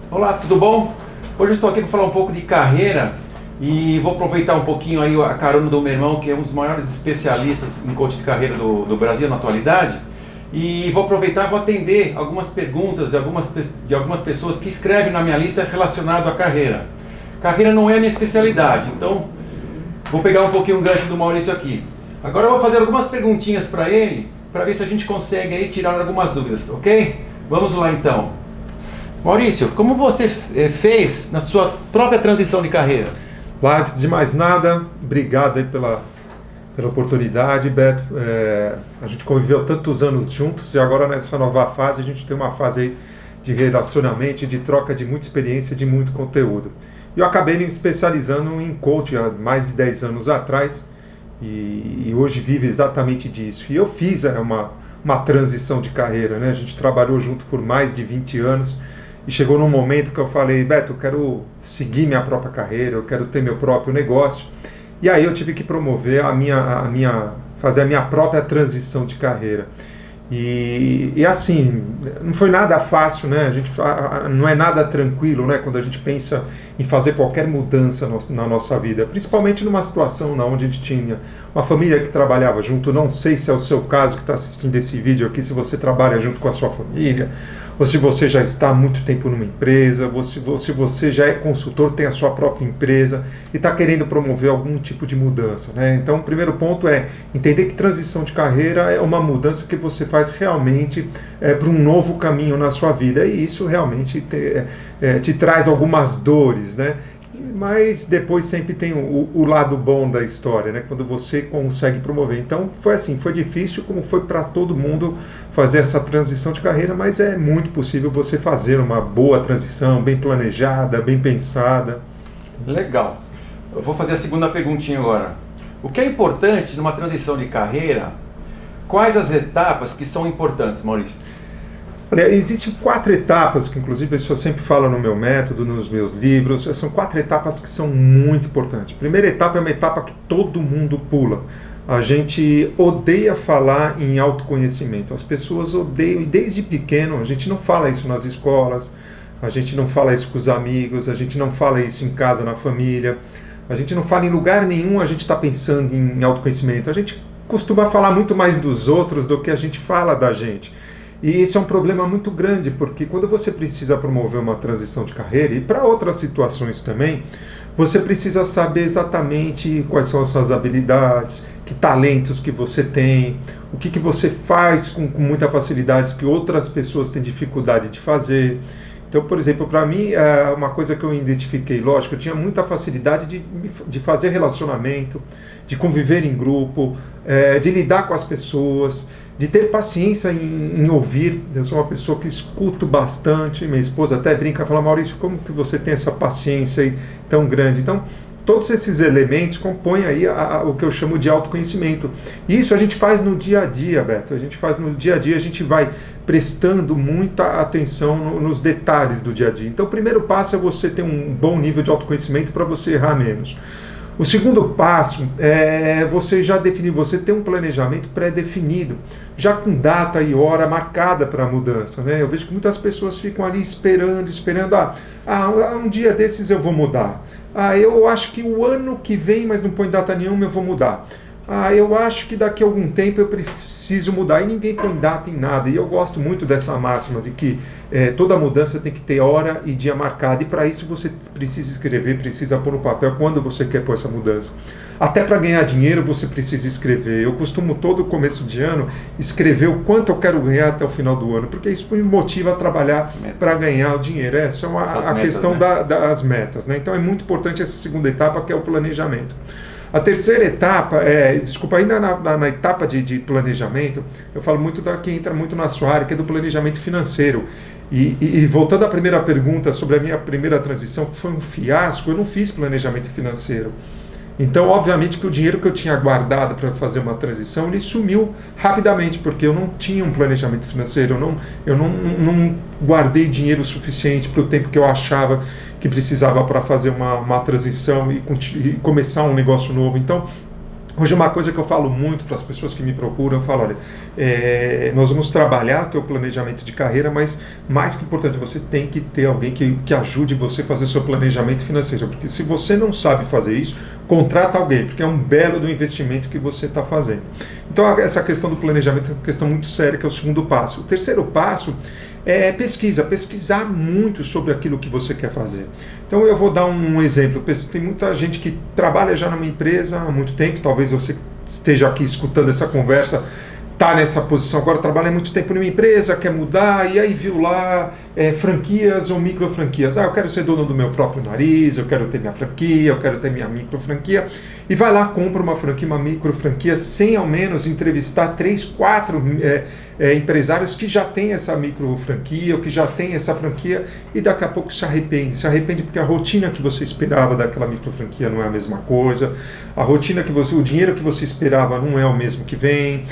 Olá, tudo bom? Hoje eu estou aqui para falar um pouco de carreira e vou aproveitar um pouquinho aí a carona do meu irmão, que é um dos maiores especialistas em coaching de carreira do Brasil na atualidade. E vou aproveitar e vou atender algumas perguntas de algumas pessoas que escrevem na minha lista relacionado à carreira. Carreira não é a minha especialidade, então vou pegar um pouquinho o gancho do Maurício aqui. Agora eu vou fazer algumas perguntinhas para ele, para ver se a gente consegue aí tirar algumas dúvidas, ok? Vamos lá então. Maurício, como você fez na sua própria transição de carreira? Antes de mais nada, obrigado aí pela oportunidade, Beto. A gente conviveu tantos anos juntos e agora nessa nova fase a gente tem uma fase aí de relacionamento, de troca de muita experiência, de muito conteúdo. Eu acabei me especializando em coaching há mais de 10 anos atrás e hoje vivo exatamente disso. E eu fiz uma transição de carreira, né? A gente trabalhou junto por mais de 20 anos. E chegou num momento que eu falei, Beto, eu quero seguir minha própria carreira, eu quero ter meu próprio negócio. E aí eu tive que promover fazer a minha própria transição de carreira. E assim, não foi nada fácil, né? Não é nada tranquilo, né? Quando a gente pensa em fazer qualquer mudança na nossa vida, principalmente numa situação onde a gente tinha uma família que trabalhava junto. Não sei se é o seu caso que está assistindo esse vídeo aqui, se você trabalha junto com a sua família, ou se você já está há muito tempo numa empresa, ou se você já é consultor, tem a sua própria empresa e está querendo promover algum tipo de mudança, né? Então, o primeiro ponto é entender que transição de carreira é uma mudança que você faz realmente para um novo caminho na sua vida, e isso realmente te traz algumas dores, né? Mas depois sempre tem o lado bom da história, né? Quando você consegue promover. Então foi assim, foi difícil, como foi para todo mundo fazer essa transição de carreira, mas é muito possível você fazer uma boa transição, bem planejada, bem pensada. Legal. Eu vou fazer a segunda perguntinha agora. O que é importante numa transição de carreira? Quais as etapas que são importantes, Maurício? Olha, existem 4 etapas, que inclusive isso eu sempre falo no meu método, nos meus livros. São 4 etapas que são muito importantes. A primeira etapa é uma etapa que todo mundo pula. A gente odeia falar em autoconhecimento. As pessoas odeiam, e desde pequeno a gente não fala isso nas escolas, a gente não fala isso com os amigos, a gente não fala isso em casa, na família, a gente não fala em lugar nenhum, a gente está pensando em autoconhecimento. A gente costuma falar muito mais dos outros do que a gente fala da gente. E esse é um problema muito grande, porque quando você precisa promover uma transição de carreira, e para outras situações também, você precisa saber exatamente quais são as suas habilidades, que talentos que você tem, o que você faz com muita facilidade que outras pessoas têm dificuldade de fazer. Então, por exemplo, para mim, uma coisa que eu identifiquei, lógico, eu tinha muita facilidade de fazer relacionamento, de conviver em grupo, de lidar com as pessoas, de ter paciência em ouvir. Eu sou uma pessoa que escuto bastante, minha esposa até brinca, fala, Maurício, como que você tem essa paciência aí tão grande? Então, todos esses elementos compõem aí o que eu chamo de autoconhecimento. E isso a gente faz no dia a dia, Beto. A gente faz no dia a dia, a gente vai prestando muita atenção nos detalhes do dia a dia. Então, o primeiro passo é você ter um bom nível de autoconhecimento para você errar menos. O segundo passo é você já definir, você ter um planejamento pré-definido, já com data e hora marcada para a mudança, né? Eu vejo que muitas pessoas ficam ali esperando, um dia desses eu vou mudar. Eu acho que o ano que vem, mas não põe data nenhuma, eu vou mudar. Eu acho que daqui a algum tempo eu preciso mudar, e ninguém põe data em nada. E eu gosto muito dessa máxima de que toda mudança tem que ter hora e dia marcado, e para isso você precisa escrever, precisa pôr no papel quando você quer pôr essa mudança. Até para ganhar dinheiro você precisa escrever. Eu costumo todo começo de ano escrever o quanto eu quero ganhar até o final do ano, porque isso me motiva a trabalhar para ganhar o dinheiro. Essa é a questão, né? Das metas, né? Então é muito importante essa segunda etapa, que é o planejamento. A terceira etapa ainda na etapa de planejamento, eu falo muito que entra muito na sua área, que é do planejamento financeiro. E voltando à primeira pergunta sobre a minha primeira transição, que foi um fiasco, eu não fiz planejamento financeiro. Então, obviamente que o dinheiro que eu tinha guardado para fazer uma transição, ele sumiu rapidamente, porque eu não tinha um planejamento financeiro, eu não guardei dinheiro suficiente para o tempo que eu achava que precisava para fazer uma transição e começar um negócio novo. Então, Hoje uma coisa que eu falo muito para as pessoas que me procuram, eu falo, olha, nós vamos trabalhar o teu planejamento de carreira, mas mais que importante, você tem que ter alguém que ajude você a fazer seu planejamento financeiro, porque se você não sabe fazer isso, contrata alguém, porque é um belo do investimento que você está fazendo. Então essa questão do planejamento é uma questão muito séria, que é o segundo passo. O terceiro passo é pesquisar muito sobre aquilo que você quer fazer. Então eu vou dar um exemplo. Tem muita gente que trabalha já numa empresa há muito tempo, talvez você esteja aqui escutando essa conversa, está nessa posição agora, trabalha há muito tempo numa empresa, quer mudar, e aí viu lá franquias ou micro franquias. Eu quero ser dono do meu próprio nariz, eu quero ter minha franquia, eu quero ter minha micro franquia. E vai lá, compra uma franquia, uma micro franquia, sem ao menos entrevistar 3, 4 empresários que já têm essa micro franquia, ou que já têm essa franquia, e daqui a pouco se arrepende porque a rotina que você esperava daquela micro franquia não é a mesma coisa, a rotina o dinheiro que você esperava não é o mesmo que vem,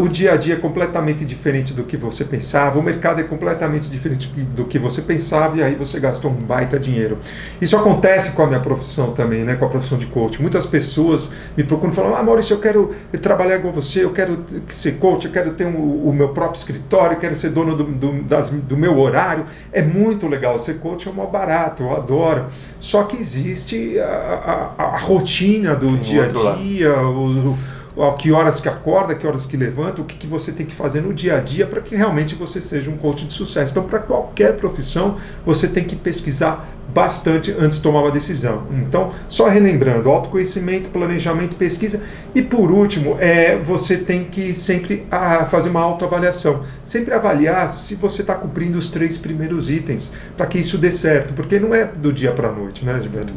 o dia a dia é completamente diferente do que você pensava, o mercado é completamente diferente do que você pensava, e aí você gastou um baita dinheiro. Isso acontece com a minha profissão também, né, com a profissão de coach. Muitas pessoas me procuram e falam, Maurício, eu quero trabalhar igual você, eu quero ser coach, eu quero ter o meu próprio escritório, eu quero ser dono do meu horário. É muito legal, ser coach é mó barato, eu adoro. Só que existe a rotina do dia a dia, que horas que acorda, que horas que levanta, o que você tem que fazer no dia a dia para que realmente você seja um coach de sucesso. Então, para qualquer profissão, você tem que pesquisar bastante antes de tomar uma decisão. Então, só relembrando, autoconhecimento, planejamento, pesquisa, e por último, você tem que sempre fazer uma autoavaliação. Sempre avaliar se você está cumprindo os 3 primeiros itens, para que isso dê certo, porque não é do dia para a noite, né, Gilberto?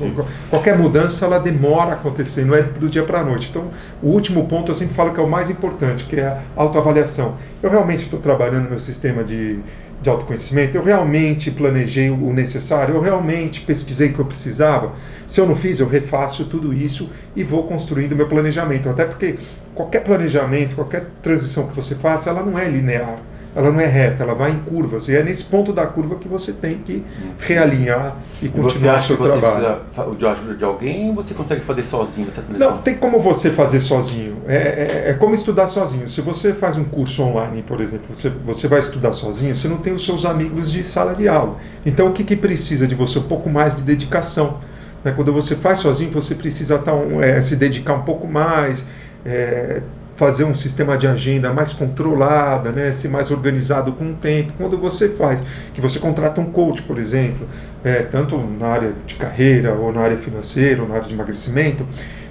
Qualquer mudança, ela demora a acontecer, não é do dia para a noite. Então, o último ponto eu sempre falo que é o mais importante, que é a autoavaliação. Eu realmente estou trabalhando no meu sistema de autoconhecimento, eu realmente planejei o necessário, eu realmente pesquisei o que eu precisava. Se eu não fiz, eu refaço tudo isso e vou construindo meu planejamento. Até porque qualquer planejamento, qualquer transição que você faça, ela não é linear, ela não é reta, ela vai em curvas. E é nesse ponto da curva que você tem que realinhar e continuar o seu trabalho. Você acha que você precisa de ajuda de alguém ou você consegue fazer sozinho essa transição? Não, tem como você fazer sozinho. É como estudar sozinho. Se você faz um curso online, por exemplo, você vai estudar sozinho, você não tem os seus amigos de sala de aula. Então, o que precisa de você? Um pouco mais de dedicação. Né? Quando você faz sozinho, você precisa se dedicar um pouco mais, fazer um sistema de agenda mais controlada, né, ser mais organizado com o tempo. Quando você faz, que você contrata um coach, por exemplo, tanto na área de carreira, ou na área financeira, ou na área de emagrecimento,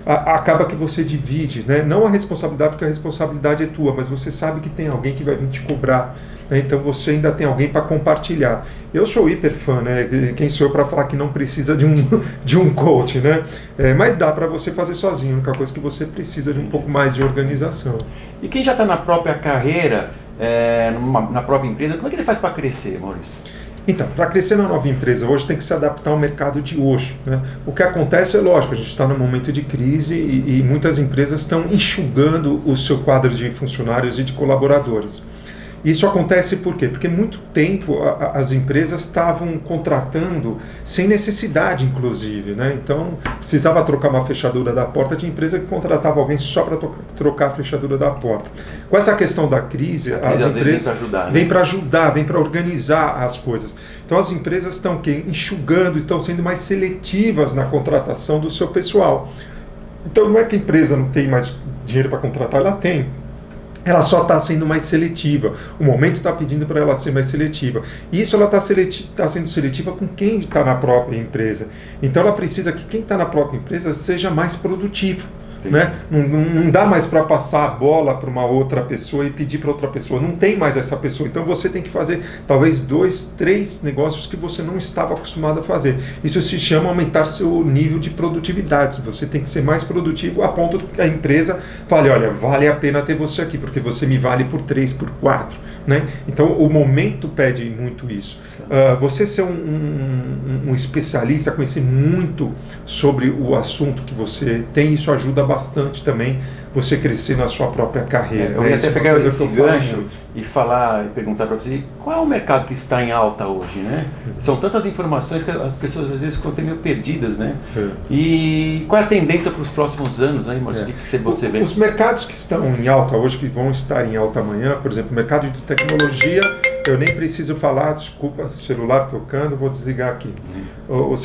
acaba que você divide, né, não a responsabilidade, porque a responsabilidade é tua, mas você sabe que tem alguém que vai vir te cobrar, né, então você ainda tem alguém para compartilhar. Eu sou hiper fã, né? Quem sou eu para falar que não precisa de um coach, né? Mas dá para você fazer sozinho, a única coisa que você precisa de um pouco mais de organização. E quem já está na própria carreira, na própria empresa, como é que ele faz para crescer, Maurício? Então, para crescer na nova empresa hoje tem que se adaptar ao mercado de hoje, né? O que acontece é lógico, a gente está num momento de crise e muitas empresas estão enxugando o seu quadro de funcionários e de colaboradores. Isso acontece por quê? Porque muito tempo as empresas estavam contratando sem necessidade, inclusive, né? Então, precisava trocar uma fechadura da porta, de empresa que contratava alguém só para trocar a fechadura da porta. Com essa questão da crise, as empresas vêm para ajudar, vêm para organizar as coisas. Então, as empresas estão enxugando, estão sendo mais seletivas na contratação do seu pessoal. Então, não é que a empresa não tem mais dinheiro para contratar, ela tem. Ela só está sendo mais seletiva. O momento está pedindo para ela ser mais seletiva. E isso ela está sendo seletiva com quem está na própria empresa. Então ela precisa que quem está na própria empresa seja mais produtivo. Né? Não dá mais para passar a bola para uma outra pessoa e pedir para outra pessoa. Não tem mais essa pessoa. Então você tem que fazer talvez 2, 3 negócios que você não estava acostumado a fazer. Isso se chama aumentar seu nível de produtividade. Você tem que ser mais produtivo a ponto que a empresa fale, olha, vale a pena ter você aqui, porque você me vale por 3, por 4. Né? Então o momento pede muito isso. Você ser um especialista, conhecer muito sobre o assunto que você tem, isso ajuda bastante. bastante também você crescer na sua própria carreira. Eu ia até pegar esse gancho e perguntar para você, qual é o mercado que está em alta hoje, né? São tantas informações que as pessoas às vezes ficam até meio perdidas, né? E qual é a tendência para os próximos anos, né, Maurício? O que você vê? Os mercados que estão em alta hoje, que vão estar em alta amanhã, por exemplo, o mercado de tecnologia, eu nem preciso falar, desculpa, celular tocando, vou desligar aqui. O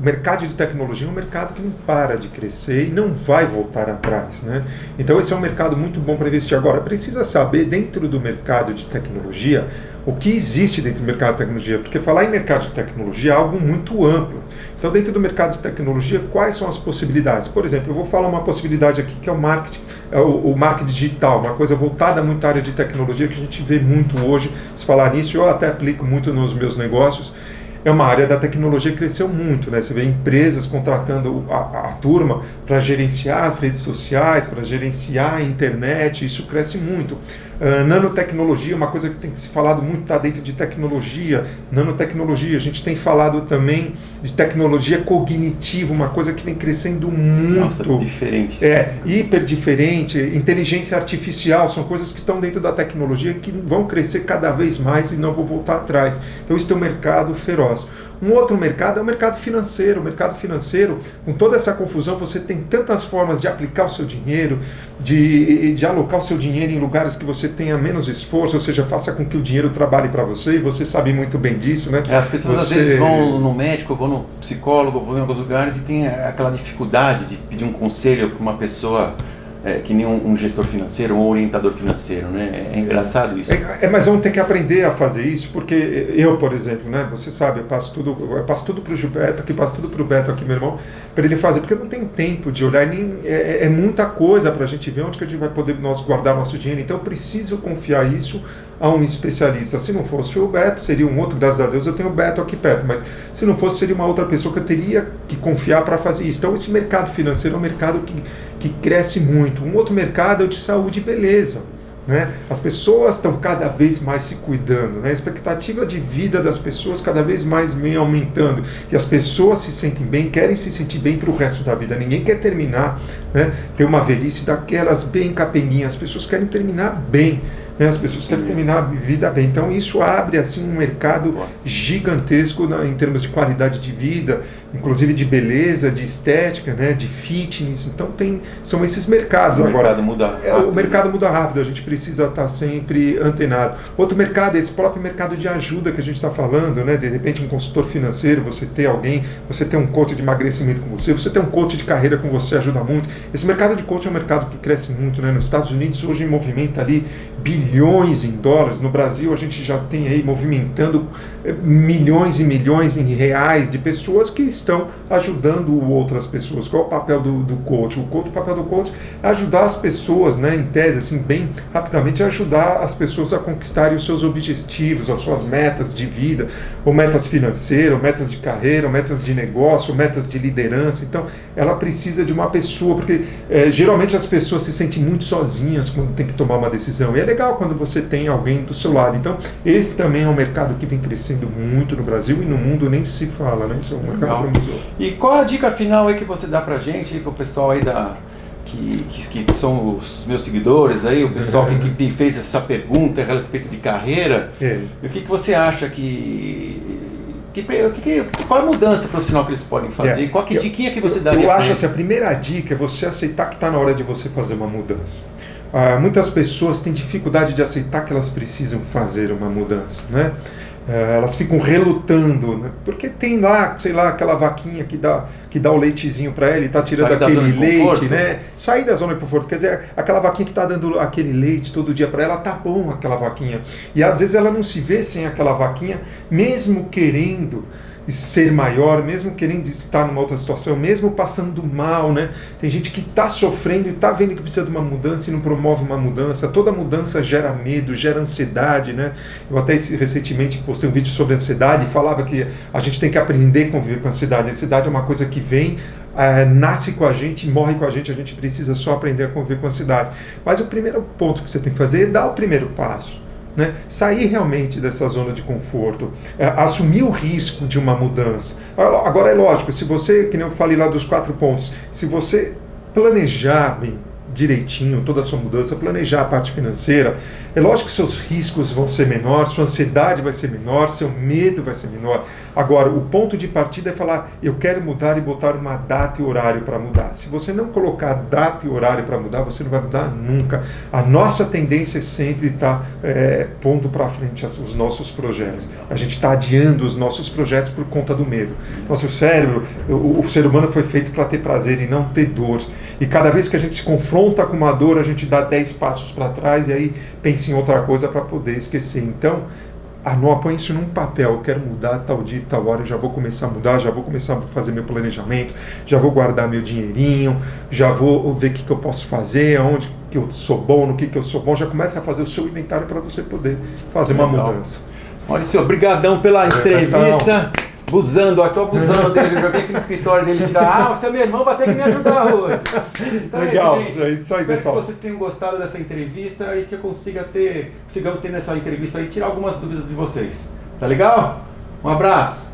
mercado de tecnologia é um mercado que não para de crescer e não vai voltar atrás, né? Então esse é um mercado muito bom para investir. Agora, precisa saber dentro do mercado de tecnologia o que existe dentro do mercado de tecnologia, porque falar em mercado de tecnologia é algo muito amplo. Então, dentro do mercado de tecnologia, quais são as possibilidades? Por exemplo, eu vou falar uma possibilidade aqui que é o marketing, o marketing digital, uma coisa voltada muito à área de tecnologia que a gente vê muito hoje. Se falar nisso, eu até aplico muito nos meus negócios. É uma área da tecnologia que cresceu muito, né? Você vê empresas contratando a turma para gerenciar as redes sociais, para gerenciar a internet, isso cresce muito. Nanotecnologia, uma coisa que tem se falado muito, está dentro de tecnologia, nanotecnologia. A gente tem falado também de tecnologia cognitiva, uma coisa que vem crescendo muito. Nossa, diferente. Hiper diferente. Inteligência artificial, são coisas que estão dentro da tecnologia que vão crescer cada vez mais e não vão voltar atrás. Então isso tem um mercado feroz. Um outro mercado é o mercado financeiro. O mercado financeiro, com toda essa confusão, você tem tantas formas de aplicar o seu dinheiro, de alocar o seu dinheiro em lugares que você tenha menos esforço, ou seja, faça com que o dinheiro trabalhe para você, e você sabe muito bem disso, né? As pessoas às vezes vão no médico, vão no psicólogo, vão em alguns lugares e tem aquela dificuldade de pedir um conselho para uma pessoa que nem um gestor financeiro, um orientador financeiro, né? É engraçado isso. Mas vamos ter que aprender a fazer isso, porque eu, por exemplo, né? Você sabe, eu passo tudo para o Gilberto, aqui passo tudo para o Beto, aqui meu irmão, para ele fazer, porque eu não tenho tempo de olhar, é muita coisa para a gente ver onde que a gente vai poder guardar nosso dinheiro, então eu preciso confiar isso a um especialista. Se não fosse o Beto, seria um outro, graças a Deus eu tenho o Beto aqui perto, mas se não fosse, seria uma outra pessoa que eu teria que confiar para fazer isso. Então esse mercado financeiro é um mercado que cresce muito. Um outro mercado é o de saúde e beleza, né? As pessoas estão cada vez mais se cuidando, né? A expectativa de vida das pessoas cada vez mais vem aumentando, e as pessoas se sentem bem, querem se sentir bem para o resto da vida. Ninguém quer terminar, né? Ter uma velhice daquelas bem capenguinhas. As pessoas querem terminar bem, né? As pessoas querem terminar a vida bem. Então isso abre assim um mercado gigantesco em termos de qualidade de vida, inclusive de beleza, de estética, né? De fitness. Então são esses mercados. Agora, mercado muda rápido, o mercado muda rápido, a gente precisa estar sempre antenado. Outro mercado é esse próprio mercado de ajuda que a gente está falando, né? De repente um consultor financeiro, você ter alguém, você ter um coach de emagrecimento com você ter um coach de carreira com você ajuda muito. Esse mercado de coach é um mercado que cresce muito, né? Nos Estados Unidos hoje movimenta ali bilhões em dólares. No Brasil a gente já tem aí movimentando milhões e milhões em reais de pessoas que estão ajudando outras pessoas. Qual é o papel do coach? O papel do coach é ajudar as pessoas, né, em tese, assim, bem rapidamente, ajudar as pessoas a conquistarem os seus objetivos, as suas metas de vida, ou metas financeiras, ou metas de carreira, ou metas de negócio, ou metas de liderança. Então, ela precisa de uma pessoa, porque geralmente as pessoas se sentem muito sozinhas quando tem que tomar uma decisão. E é legal quando você tem alguém do seu lado. Então, esse também é um mercado que vem crescendo muito no Brasil, e no mundo nem se fala, né? Isso é um mercado promissor. E qual a dica final aí que você dá pra gente, pro pessoal aí que são os meus seguidores aí, o pessoal que fez essa pergunta a respeito de carreira, e o que você acha qual a mudança profissional que eles podem fazer? Qual diquinha que você daria? Eu acho assim, a primeira dica é você aceitar que está na hora de você fazer uma mudança. Muitas pessoas têm dificuldade de aceitar que elas precisam fazer uma mudança, né? Elas ficam relutando, né? Porque tem lá, sei lá, aquela vaquinha que dá o leitezinho para ela e está tirando aquele leite, né? Sair da zona de conforto, quer dizer, aquela vaquinha que está dando aquele leite todo dia para ela, tá bom aquela vaquinha. E às vezes ela não se vê sem aquela vaquinha, mesmo querendo ser maior, mesmo querendo estar numa outra situação, mesmo passando mal, né? Tem gente que está sofrendo e está vendo que precisa de uma mudança e não promove uma mudança. Toda mudança gera medo, gera ansiedade, né? Eu até recentemente postei um vídeo sobre ansiedade e falava que a gente tem que aprender a conviver com a ansiedade. A ansiedade é uma coisa que vem, nasce com a gente, morre com a gente precisa só aprender a conviver com a ansiedade. Mas o primeiro ponto que você tem que fazer é dar o primeiro passo. Né? Sair realmente dessa zona de conforto, assumir o risco de uma mudança. Agora é lógico, se você, que nem eu falei lá dos 4 pontos, se você planejar bem direitinho toda a sua mudança, planejar a parte financeira, é lógico que seus riscos vão ser menores, sua ansiedade vai ser menor, seu medo vai ser menor. Agora, o ponto de partida é falar, eu quero mudar e botar uma data e horário para mudar. Se você não colocar data e horário para mudar, você não vai mudar nunca. A nossa tendência é sempre estar pondo para frente os nossos projetos. A gente está adiando os nossos projetos por conta do medo. Nosso cérebro, o ser humano foi feito para ter prazer e não ter dor. E cada vez que a gente se confronta com uma dor, a gente dá 10 passos para trás e aí pensa em outra coisa para poder esquecer. Então, não põe isso num papel, eu quero mudar tal dia, tal hora, eu já vou começar a mudar, já vou começar a fazer meu planejamento, já vou guardar meu dinheirinho, já vou ver o que eu posso fazer, onde que eu sou bom, no que eu sou bom, já começa a fazer o seu inventário para você poder fazer uma mudança. Maurício, obrigadão pela entrevista. Estou abusando dele, eu já vim aqui no escritório dele tirar, você é meu irmão, vai ter que me ajudar hoje. Então, legal, gente, é isso aí, pessoal. Espero que vocês tenham gostado dessa entrevista e que eu consigamos ter nessa entrevista aí, tirar algumas dúvidas de vocês. Tá legal? Um abraço!